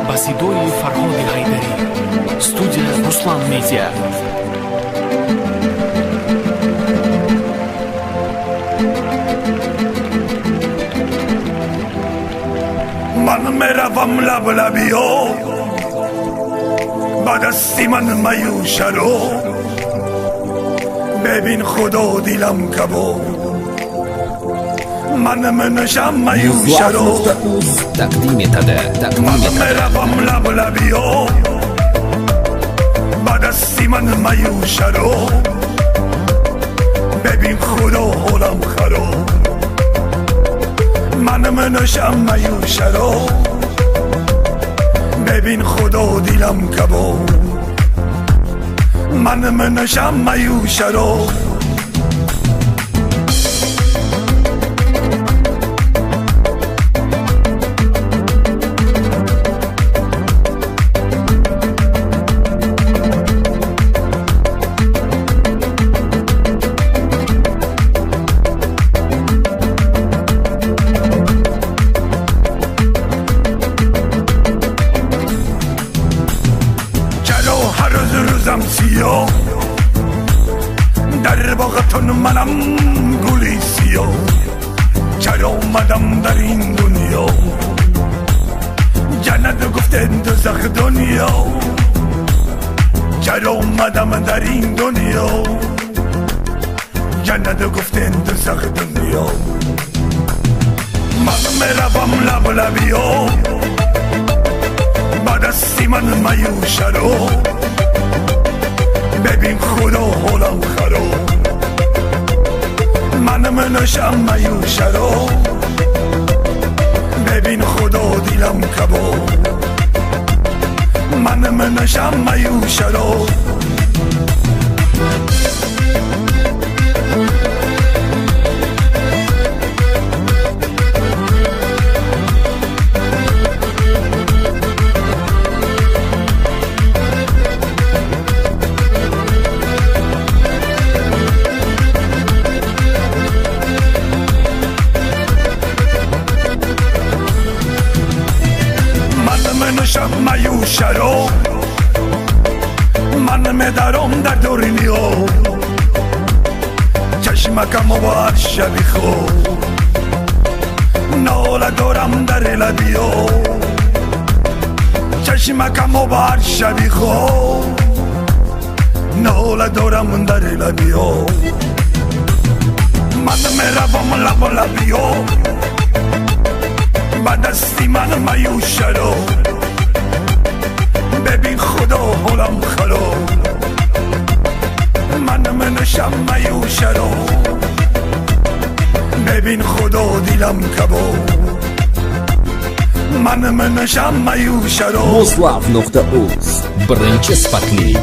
با صدای فرهاد حیدری، استودیو روسلان میدیا. من میروم لب لبیو با دستی من میوشه رو ببین خدا دیلم کبو من منشم میوشه رو تقدیم تده من میروم لب لبیو با دستی من میوشه رو ببین خدا حالم خراب من منشم میوشه رو ببین خدا دیلم کبو من منشم میوشه رو سیاه در باغتون منم گلی سیاه چرا اومدم در این دنیا جنت گفته دوزخ دنیا چرا اومدم در این دنیا جنت گفته دوزخ دنیا من میروم لب لبیو با دستی من میوشه رو ببین خدا حالم خراب من منشم میوشه رو ببین خدا دیلم کباب من منشم میوشه رو منشم میوشه رو من میدارم در دورینیو چشمکم و هر شبی خوب ناله دارم در لبیو چشمکم و هر شبی خوب ناله دارم در لبیو من میروم لب لبیو با دستی من میوشه رو ببین خدا حالم خراب من منشم میوشه رو ببین خدا دیلم کباب من منشم میوشه رو Moslav.uz Birinchi sifatli